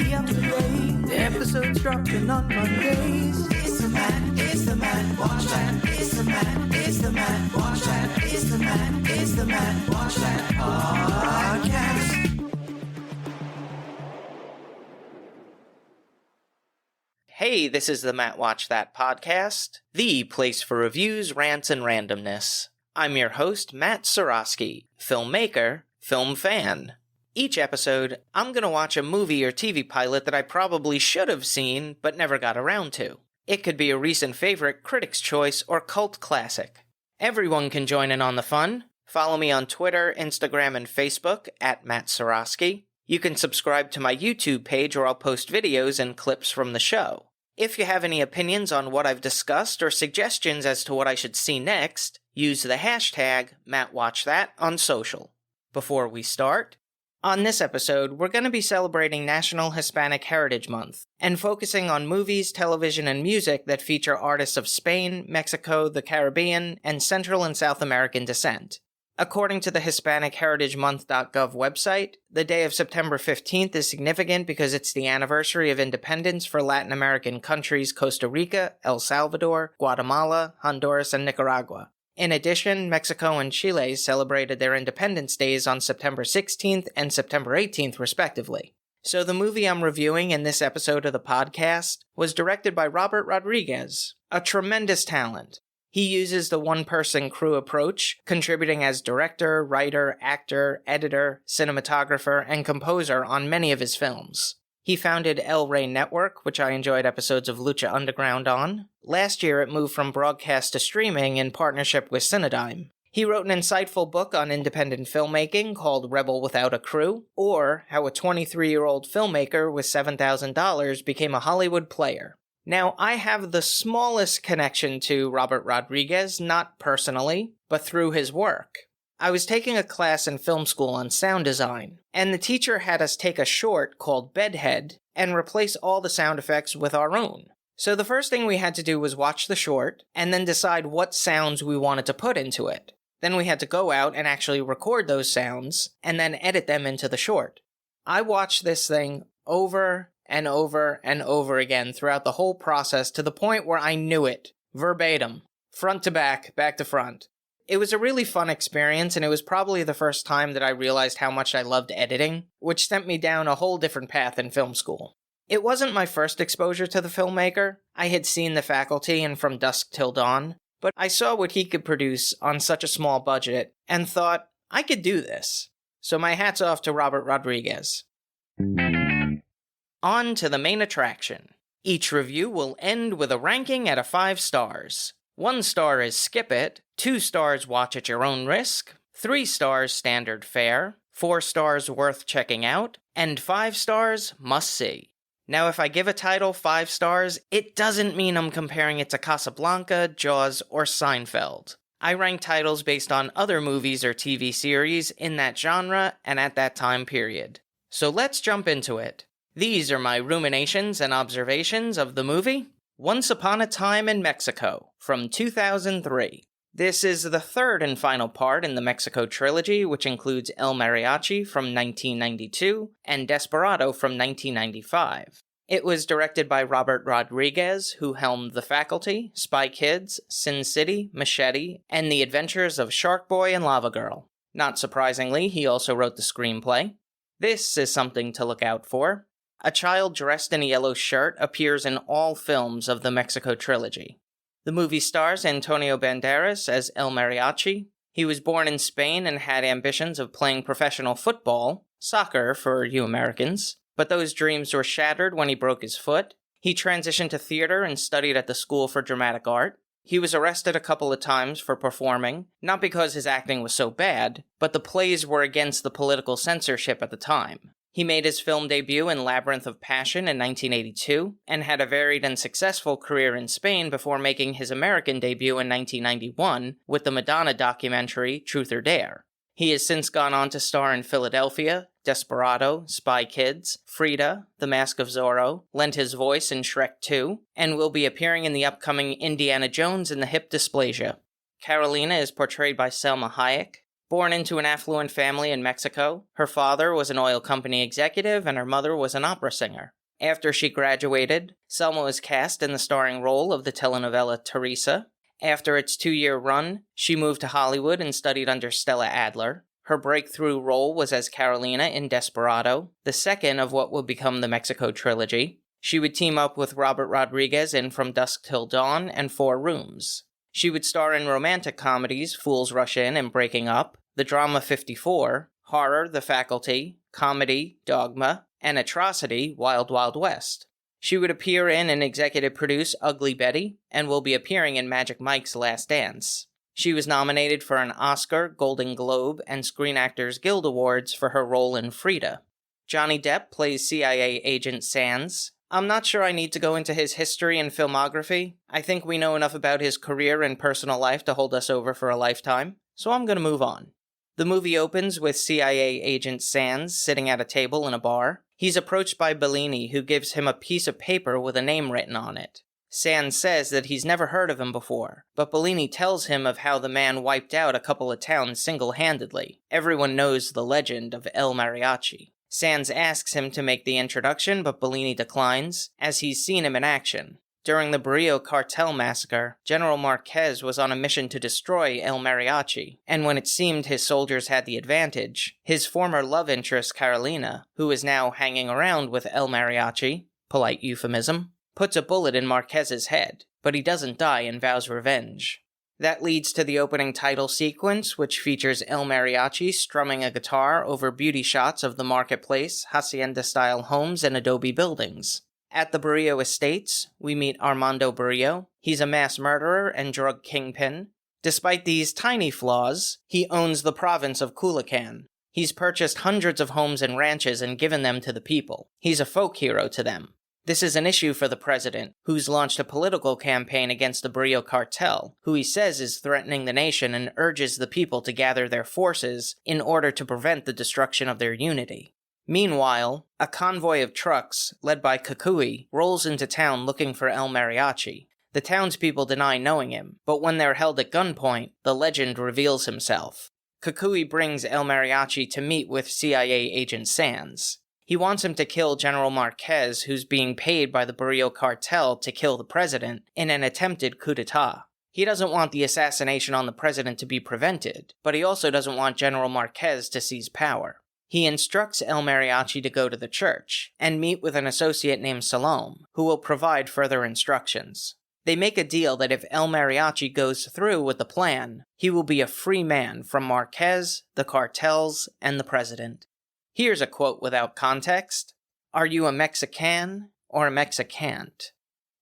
be up to date. The episodes dropping on Mondays. It's the Matt, watch that. It's the Matt, watch that. It's the Matt, watch that podcast. Hey, this is the Matt Watch That podcast, the place for reviews, rants, and randomness. I'm your host, Matt Seroski, filmmaker, film fan. Each episode, I'm going to watch a movie or TV pilot that I probably should have seen, but never got around to. It could be a recent favorite, critic's choice, or cult classic. Everyone can join in on the fun. Follow me on Twitter, Instagram, and Facebook at Matt Seroski. You can subscribe to my YouTube page where I'll post videos and clips from the show. If you have any opinions on what I've discussed or suggestions as to what I should see next, use the hashtag MattWatchThat on social. Before we start, on this episode, we're going to be celebrating National Hispanic Heritage Month and focusing on movies, television, and music that feature artists of Spain, Mexico, the Caribbean, and Central and South American descent. According to the HispanicHeritageMonth.gov website, the day of September 15th is significant because it's the anniversary of independence for Latin American countries Costa Rica, El Salvador, Guatemala, Honduras, and Nicaragua. In addition, Mexico and Chile celebrated their independence days on September 16th and September 18th, respectively. So the movie I'm reviewing in this episode of the podcast was directed by Robert Rodriguez, a tremendous talent. He uses the one-person crew approach, contributing as director, writer, actor, editor, cinematographer, and composer on many of his films. He founded El Rey Network, which I enjoyed episodes of Lucha Underground on. Last year, it moved from broadcast to streaming in partnership with Cinedigm. He wrote an insightful book on independent filmmaking called Rebel Without a Crew, or how a 23-year-old filmmaker with $7,000 became a Hollywood player. Now, I have the smallest connection to Robert Rodriguez, not personally, but through his work. I was taking a class in film school on sound design, and the teacher had us take a short called Bedhead and replace all the sound effects with our own. So the first thing we had to do was watch the short, and then decide what sounds we wanted to put into it. Then we had to go out and actually record those sounds, and then edit them into the short. I watched this thing over and over and over again throughout the whole process to the point where I knew it, verbatim, front to back to front. It was a really fun experience, and it was probably the first time that I realized how much I loved editing, which sent me down a whole different path in film school. It wasn't my first exposure to the filmmaker. I had seen The Faculty and From Dusk Till Dawn, but I saw what he could produce on such a small budget and thought, I could do this. So my hat's off to Robert Rodriguez. On to the main attraction. Each review will end with a ranking at 5 stars. 1 star is skip it, 2 stars watch at your own risk, 3 stars standard fare, 4 stars worth checking out, and 5 stars must see. Now if I give a title 5 stars, it doesn't mean I'm comparing it to Casablanca, Jaws, or Seinfeld. I rank titles based on other movies or TV series in that genre and at that time period. So let's jump into it. These are my ruminations and observations of the movie, Once Upon a Time in Mexico, from 2003. This is the third and final part in the Mexico trilogy, which includes El Mariachi from 1992 and Desperado from 1995. It was directed by Robert Rodriguez, who helmed The Faculty, Spy Kids, Sin City, Machete, and The Adventures of Shark Boy and Lava Girl. Not surprisingly, he also wrote the screenplay. This is something to look out for. A child dressed in a yellow shirt appears in all films of the Mexico trilogy. The movie stars Antonio Banderas as El Mariachi. He was born in Spain and had ambitions of playing professional football, soccer for you Americans, but those dreams were shattered when he broke his foot. He transitioned to theater and studied at the School for Dramatic Art. He was arrested a couple of times for performing, not because his acting was so bad, but the plays were against the political censorship at the time. He made his film debut in Labyrinth of Passion in 1982, and had a varied and successful career in Spain before making his American debut in 1991 with the Madonna documentary Truth or Dare. He has since gone on to star in Philadelphia, Desperado, Spy Kids, Frida, The Mask of Zorro, lent his voice in Shrek 2, and will be appearing in the upcoming Indiana Jones and the Hip Dysplasia. Carolina is portrayed by Selma Hayek. Born into an affluent family in Mexico, her father was an oil company executive and her mother was an opera singer. After she graduated, Selma was cast in the starring role of the telenovela Teresa. After its 2-year run, she moved to Hollywood and studied under Stella Adler. Her breakthrough role was as Carolina in Desperado, the second of what would become the Mexico trilogy. She would team up with Robert Rodriguez in From Dusk Till Dawn and 4 Rooms. She would star in romantic comedies Fools Rush In and Breaking Up, the drama 54, horror The Faculty, comedy Dogma, and atrocity Wild Wild West. She would appear in and executive produce Ugly Betty, and will be appearing in Magic Mike's Last Dance. She was nominated for an Oscar, Golden Globe, and Screen Actors Guild Awards for her role in Frida. Johnny Depp plays CIA agent Sands. I'm not sure I need to go into his history and filmography. I think we know enough about his career and personal life to hold us over for a lifetime, so I'm going to move on. The movie opens with CIA agent Sands sitting at a table in a bar. He's approached by Bellini, who gives him a piece of paper with a name written on it. Sands says that he's never heard of him before, but Bellini tells him of how the man wiped out a couple of towns single-handedly. Everyone knows the legend of El Mariachi. Sands asks him to make the introduction, but Bellini declines, as he's seen him in action. During the Barrio Cartel massacre, General Marquez was on a mission to destroy El Mariachi, and when it seemed his soldiers had the advantage, his former love interest Carolina, who is now hanging around with El Mariachi, polite euphemism, puts a bullet in Marquez's head, but he doesn't die and vows revenge. That leads to the opening title sequence, which features El Mariachi strumming a guitar over beauty shots of the marketplace, hacienda-style homes, and adobe buildings. At the Barrio Estates, we meet Armando Barrio. He's a mass murderer and drug kingpin. Despite these tiny flaws, he owns the province of Culiacan. He's purchased hundreds of homes and ranches and given them to the people. He's a folk hero to them. This is an issue for the president, who's launched a political campaign against the Barrio Cartel, who he says is threatening the nation and urges the people to gather their forces in order to prevent the destruction of their unity. Meanwhile, a convoy of trucks, led by Kukui, rolls into town looking for El Mariachi. The townspeople deny knowing him, but when they're held at gunpoint, the legend reveals himself. Kukui brings El Mariachi to meet with CIA agent Sands. He wants him to kill General Marquez, who's being paid by the Barrio Cartel to kill the president in an attempted coup d'etat. He doesn't want the assassination on the president to be prevented, but he also doesn't want General Marquez to seize power. He instructs El Mariachi to go to the church and meet with an associate named Salome, who will provide further instructions. They make a deal that if El Mariachi goes through with the plan, he will be a free man from Marquez, the cartels, and the president. Here's a quote without context. Are you a Mexican or a Mexicant?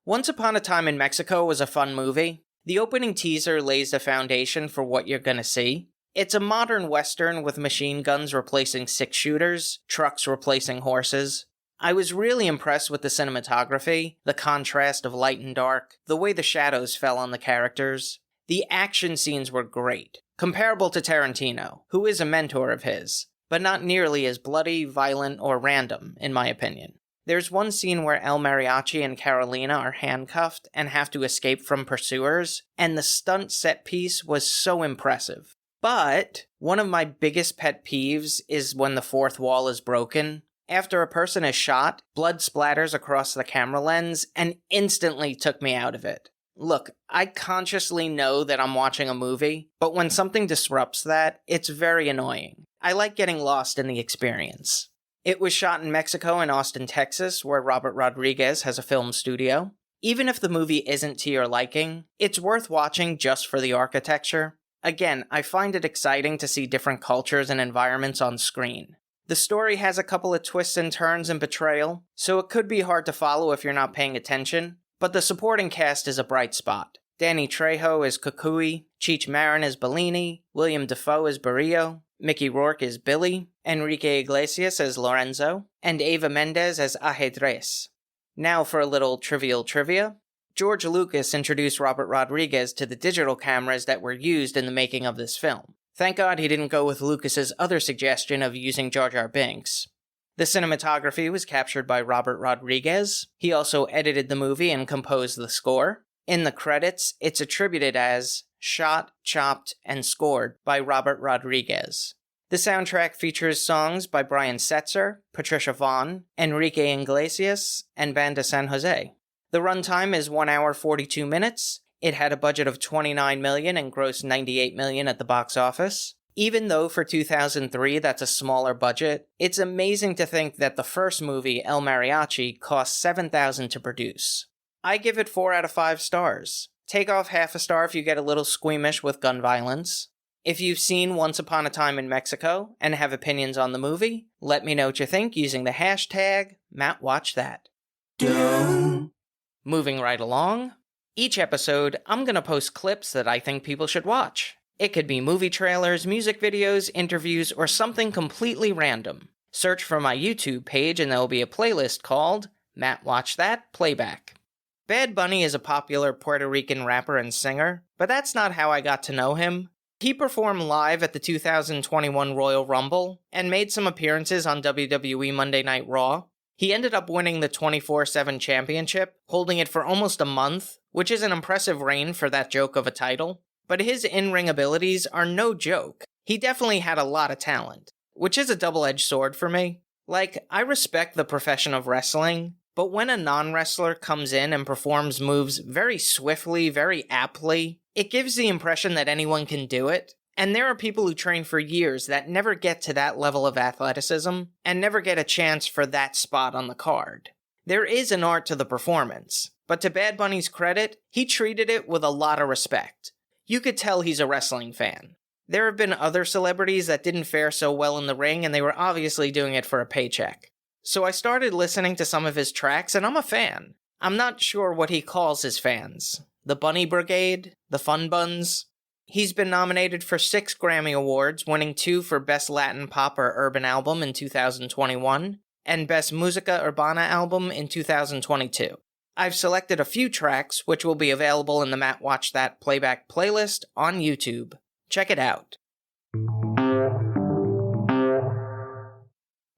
Once Upon a Time in Mexico was a fun movie. The opening teaser lays the foundation for what you're gonna see. It's a modern western with machine guns replacing six-shooters, trucks replacing horses. I was really impressed with the cinematography, the contrast of light and dark, the way the shadows fell on the characters. The action scenes were great, comparable to Tarantino, who is a mentor of his, but not nearly as bloody, violent, or random, in my opinion. There's one scene where El Mariachi and Carolina are handcuffed and have to escape from pursuers, and the stunt set piece was so impressive. But one of my biggest pet peeves is when the fourth wall is broken. After a person is shot, blood splatters across the camera lens and instantly took me out of it. Look, I consciously know that I'm watching a movie, but when something disrupts that, it's very annoying. I like getting lost in the experience. It was shot in Mexico and Austin, Texas, where Robert Rodriguez has a film studio. Even if the movie isn't to your liking, it's worth watching just for the architecture. Again, I find it exciting to see different cultures and environments on screen. The story has a couple of twists and turns and betrayal, so it could be hard to follow if you're not paying attention, but the supporting cast is a bright spot. Danny Trejo is Kukui, Cheech Marin is Bellini, William Dafoe is Barrio, Mickey Rourke is Billy, Enrique Iglesias as Lorenzo, and Eva Mendes as Ajedrez. Now for a little trivial trivia. George Lucas introduced Robert Rodriguez to the digital cameras that were used in the making of this film. Thank God he didn't go with Lucas's other suggestion of using Jar Jar Binks. The cinematography was captured by Robert Rodriguez. He also edited the movie and composed the score. In the credits, it's attributed as shot, chopped, and scored by Robert Rodriguez. The soundtrack features songs by Brian Setzer, Patricia Vaughn, Enrique Iglesias, and Banda San Jose. The runtime is 1 hour 42 minutes. It had a budget of $29 million and grossed $98 million at the box office. Even though for 2003 that's a smaller budget, it's amazing to think that the first movie, El Mariachi, cost $7,000 to produce. I give it 4 out of 5 stars. Take off half a star if you get a little squeamish with gun violence. If you've seen Once Upon a Time in Mexico and have opinions on the movie, let me know what you think using the hashtag MattWatchThat. Moving right along, each episode I'm going to post clips that I think people should watch. It could be movie trailers, music videos, interviews, or something completely random. Search for my YouTube page and there will be a playlist called Matt Watch That Playback. Bad Bunny is a popular Puerto Rican rapper and singer, but that's not how I got to know him. He performed live at the 2021 Royal Rumble and made some appearances on WWE Monday Night Raw. He ended up winning the 24/7 championship, holding it for almost a month, which is an impressive reign for that joke of a title. But his in-ring abilities are no joke. He definitely had a lot of talent, which is a double-edged sword for me. Like, I respect the profession of wrestling, but when a non-wrestler comes in and performs moves very swiftly, very aptly, it gives the impression that anyone can do it. And there are people who train for years that never get to that level of athleticism and never get a chance for that spot on the card. There is an art to the performance, but to Bad Bunny's credit, he treated it with a lot of respect. You could tell he's a wrestling fan. There have been other celebrities that didn't fare so well in the ring, and they were obviously doing it for a paycheck. So I started listening to some of his tracks, and I'm a fan. I'm not sure what he calls his fans. The Bunny Brigade? The Fun Buns? He's been nominated for 6 Grammy Awards, winning 2 for Best Latin Pop or Urban Album in 2021, and Best Musica Urbana Album in 2022. I've selected a few tracks, which will be available in the Matt Watch That Playback playlist on YouTube. Check it out.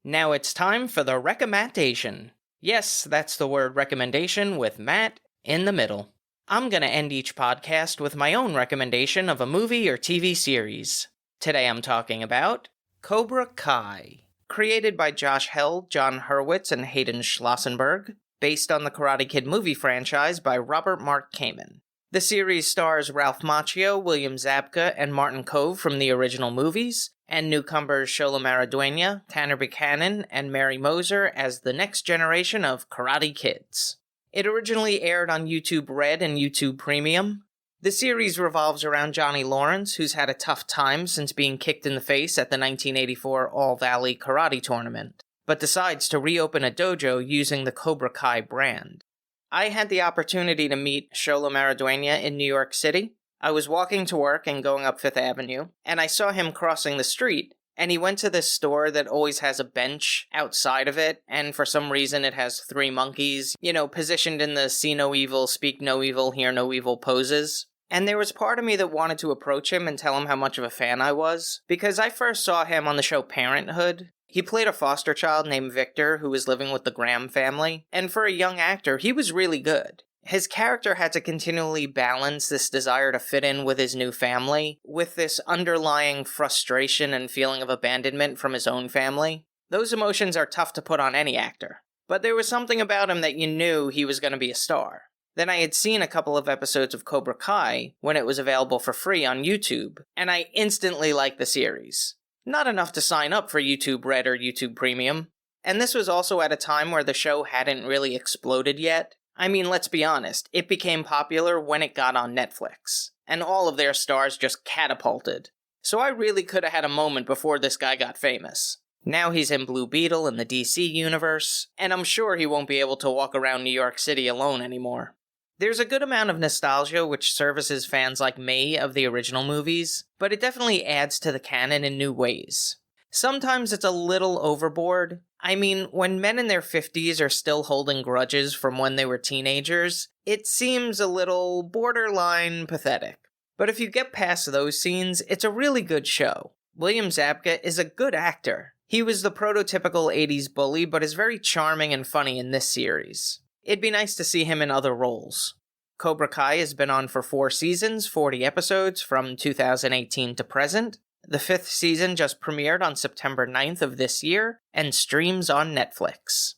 Now it's time for the recommendation. Yes, that's the word recommendation with Matt in the middle. I'm going to end each podcast with my own recommendation of a movie or TV series. Today I'm talking about Cobra Kai, created by Josh Held, John Hurwitz, and Hayden Schlossenberg, based on the Karate Kid movie franchise by Robert Mark Kamen. The series stars Ralph Macchio, William Zabka, and Martin Kove from the original movies, and newcomers Shola Maraduena, Tanner Buchanan, and Mary Moser as the next generation of Karate Kids. It originally aired on YouTube Red and YouTube Premium. The series revolves around Johnny Lawrence, who's had a tough time since being kicked in the face at the 1984 All-Valley Karate Tournament, but decides to reopen a dojo using the Cobra Kai brand. I had the opportunity to meet Shola Maraduena in New York City. I was walking to work and going up Fifth Avenue, and I saw him crossing the street, and he went to this store that always has a bench outside of it, and for some reason it has 3 monkeys, positioned in the see no evil, speak no evil, hear no evil poses. And there was part of me that wanted to approach him and tell him how much of a fan I was, because I first saw him on the show Parenthood. He played a foster child named Victor who was living with the Graham family, and for a young actor, he was really good. His character had to continually balance this desire to fit in with his new family with this underlying frustration and feeling of abandonment from his own family. Those emotions are tough to put on any actor, but there was something about him that you knew he was going to be a star. Then I had seen a couple of episodes of Cobra Kai when it was available for free on YouTube, and I instantly liked the series. Not enough to sign up for YouTube Red or YouTube Premium, and this was also at a time where the show hadn't really exploded yet. I mean, let's be honest, it became popular when it got on Netflix, and all of their stars just catapulted. So I really could have had a moment before this guy got famous. Now he's in Blue Beetle in the DC universe, and I'm sure he won't be able to walk around New York City alone anymore. There's a good amount of nostalgia which services fans like me of the original movies, but it definitely adds to the canon in new ways. Sometimes it's a little overboard. I mean, when men in their 50s are still holding grudges from when they were teenagers, it seems a little borderline pathetic. But if you get past those scenes, it's a really good show. William Zabka is a good actor. He was the prototypical 80s bully, but is very charming and funny in this series. It'd be nice to see him in other roles. Cobra Kai has been on for 4 seasons, 40 episodes from 2018 to present. The 5th season just premiered on September 9th of this year and streams on Netflix.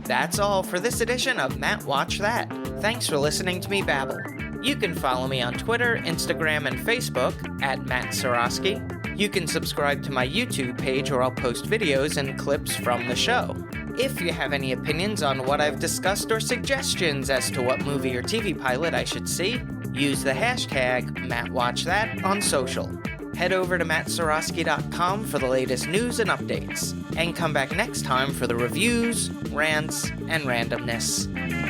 That's all for this edition of Matt Watch That. Thanks for listening to me babble. You can follow me on Twitter, Instagram, and Facebook at Matt Seroski. You can subscribe to my YouTube page where I'll post videos and clips from the show. If you have any opinions on what I've discussed or suggestions as to what movie or TV pilot I should see, use the hashtag MattWatchThat on social. Head over to mattseroski.com for the latest news and updates, and come back next time for the reviews, rants, and randomness.